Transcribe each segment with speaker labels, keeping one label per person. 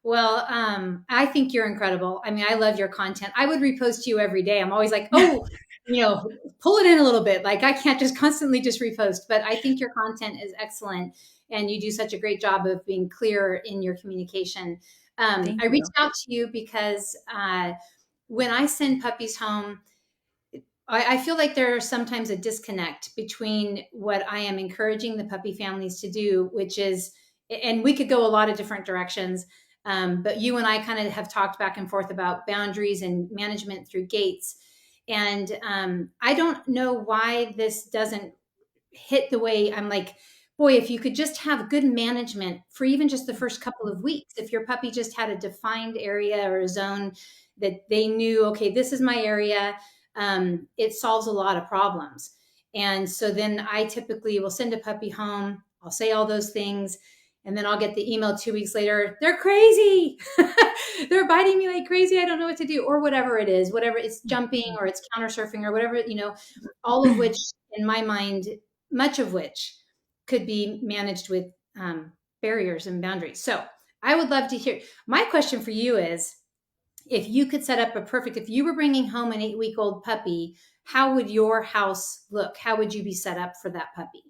Speaker 1: Well, I think you're incredible. I mean, I love your content. I would repost you every day. I'm always like, oh, pull it in a little bit. Like I can't just constantly just repost, but I think your content is excellent and you do such a great job of being clear in your communication.
Speaker 2: Thank
Speaker 1: I reached
Speaker 2: you.
Speaker 1: out to you because when I send puppies home, I feel like there's sometimes a disconnect between what I am encouraging the puppy families to do, which is, and we could go a lot of different directions. But you and I kind of have talked back and forth about boundaries and management through gates. And I don't know why this doesn't hit the way I'm like, boy, if you could just have good management for even just the first couple of weeks, if your puppy just had a defined area or a zone that they knew, okay, this is my area, it solves a lot of problems. And so then I typically will send a puppy home. I'll say all those things. And then I'll get the email 2 weeks later. They're crazy. They're biting me like crazy. I don't know what to do, or whatever it is, whatever it's jumping or it's counter surfing or whatever, all of which in my mind, much of which could be managed with barriers and boundaries. So I would love to hear. My question for you is, if you could set up if you were bringing home an 8-week old puppy, how would your house look? How would you be set up for that puppy?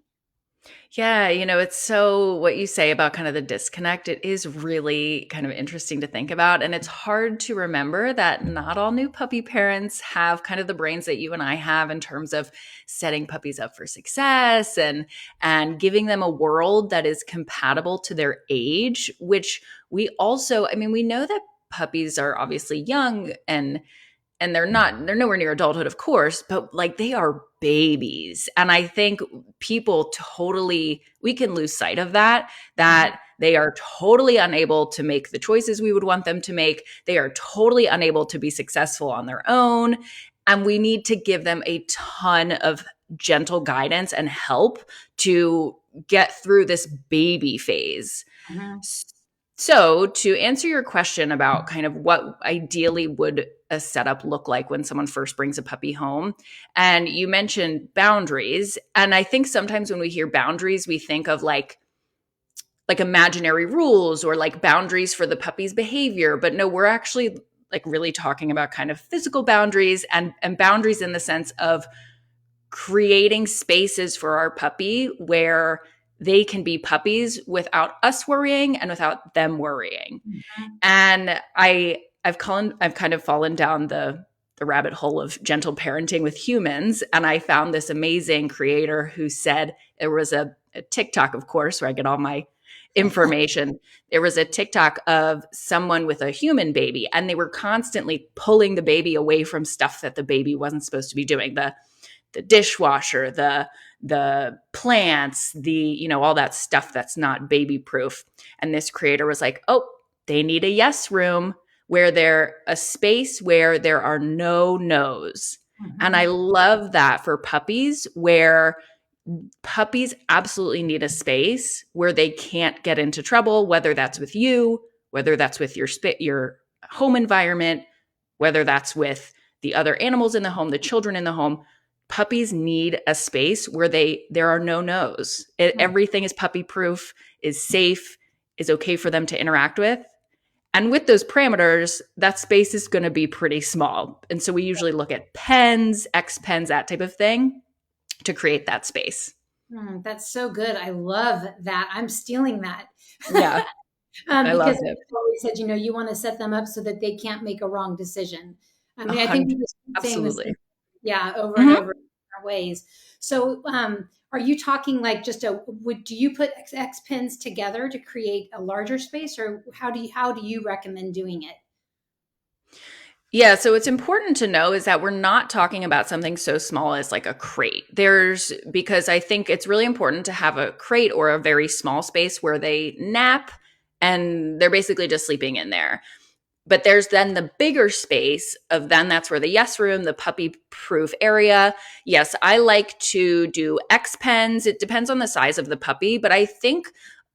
Speaker 2: Yeah, it's so what you say about kind of the disconnect. It is really kind of interesting to think about. And it's hard to remember that not all new puppy parents have kind of the brains that you and I have in terms of setting puppies up for success and giving them a world that is compatible to their age, which we also, I mean, we know that puppies are obviously young and they're nowhere near adulthood, of course, but like they are babies. And I think people totally, we can lose sight of that they are totally unable to make the choices we would want them to make. They are totally unable to be successful on their own. And we need to give them a ton of gentle guidance and help to get through this baby phase.
Speaker 1: Mhm.
Speaker 2: So, to answer your question about kind of what ideally would a setup look like when someone first brings a puppy home, and you mentioned boundaries, and I think sometimes when we hear boundaries, we think of like imaginary rules or like boundaries for the puppy's behavior, but no, we're actually like really talking about kind of physical boundaries and boundaries in the sense of creating spaces for our puppy where they can be puppies without us worrying and without them worrying. And I've kind of fallen down the rabbit hole of gentle parenting with humans, and I found this amazing creator who said there was a TikTok, of course, where I get all my information. There was a TikTok of someone with a human baby, and they were constantly pulling the baby away from stuff that the baby wasn't supposed to be doing. The dishwasher, the plants, all that stuff that's not baby proof. And this creator was like, "Oh, they need a yes room where they're a space where there are no no's." And I
Speaker 1: Mhm.
Speaker 2: love that for puppies, where puppies absolutely need a space where they can't get into trouble, whether that's with you, whether that's with your home environment, whether that's with the other animals in the home, the children in the home. Puppies need a space where there are no no's. Everything is puppy proof, is safe, is okay for them to interact with. And with those parameters, that space is going to be pretty small. And so we usually look at pens, X pens, that type of thing to create that space.
Speaker 1: That's so good. I love that. I'm stealing that.
Speaker 2: Yeah, I
Speaker 1: Because
Speaker 2: loved
Speaker 1: I
Speaker 2: it.
Speaker 1: always said, you want to set them up so that they can't make a wrong decision. I
Speaker 2: A
Speaker 1: mean, I think we
Speaker 2: hundred,
Speaker 1: just keep saying this,
Speaker 2: absolutely.
Speaker 1: yeah, over and
Speaker 2: Mhm.
Speaker 1: over in different ways. So, are you talking like do you put X pins together to create a larger space, or how do you recommend doing it?
Speaker 2: Yeah, so it's important to know is that we're not talking about something so small as like a crate. Because I think it's really important to have a crate or a very small space where they nap and they're basically just sleeping in there. But there's then the bigger space of then that's where the yes room, the puppy proof area. Yes, I like to do X pens. It depends on the size of the puppy, but I think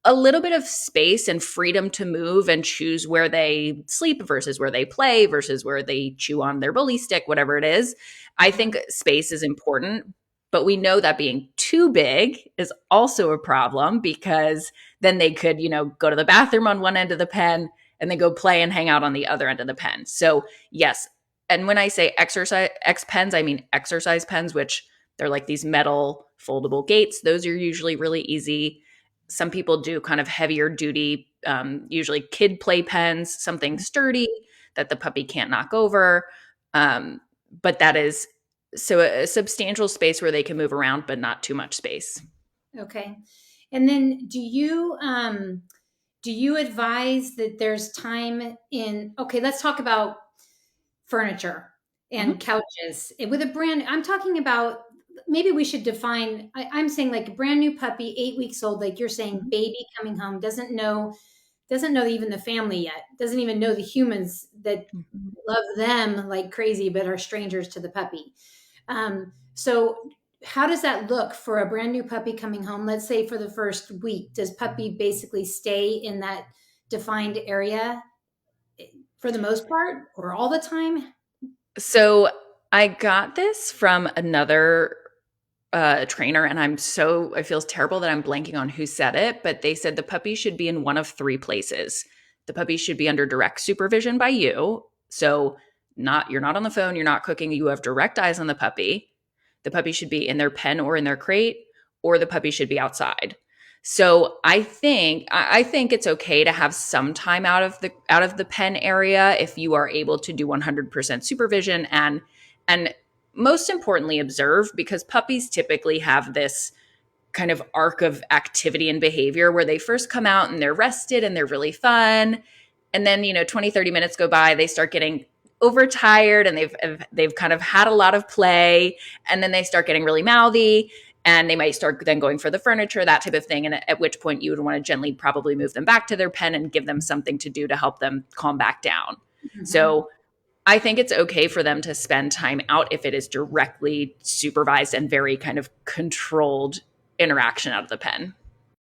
Speaker 2: a little bit of space and freedom to move and choose where they sleep versus where they play versus where they chew on their bully stick, whatever it is. I think space is important, but we know that being too big is also a problem because then they could, go to the bathroom on one end of the pen and then go play and hang out on the other end of the pen. So yes. And when I say exercise X pens, I mean exercise pens, which they're like these metal foldable gates. Those are usually really easy. Some people do kind of heavier duty, usually kid play pens, something sturdy that the puppy can't knock over. But that is so a substantial space where they can move around, but not too much space.
Speaker 1: Okay. And then do you advise that there's time in, okay, let's talk about furniture and
Speaker 2: Mhm.
Speaker 1: couches with a brand, I'm talking about, maybe we should define, I'm saying like a brand new puppy, 8 weeks old, like you're saying,
Speaker 2: Mhm.
Speaker 1: baby coming home, doesn't know even the family yet, doesn't even know the humans that
Speaker 2: Mhm.
Speaker 1: love them like crazy, but are strangers to the puppy. So how does that look for a brand new puppy coming home? Let's say for the first week, does puppy basically stay in that defined area for the most part or all the time?
Speaker 2: So I got this from another trainer, and I feel terrible that I'm blanking on who said it, but they said the puppy should be in one of three places. The puppy should be under direct supervision by you. So you're not on the phone, you're not cooking, you have direct eyes on the puppy. The puppy should be in their pen or in their crate, or the puppy should be outside. So I think it's okay to have some time out of the pen area if you are able to do 100% supervision and most importantly observe, because puppies typically have this kind of arc of activity and behavior where they first come out and they're rested and they're really fun, and then 20-30 minutes go by, they start getting overtired and they've kind of had a lot of play, and then they start getting really mouthy, and they might start then going for the furniture, that type of thing, and at which point you would want to gently probably move them back to their pen and give them something to do to help them calm back down.
Speaker 1: Mhm.
Speaker 2: So I think it's okay for them to spend time out if it is directly supervised and very kind of controlled interaction out of the pen.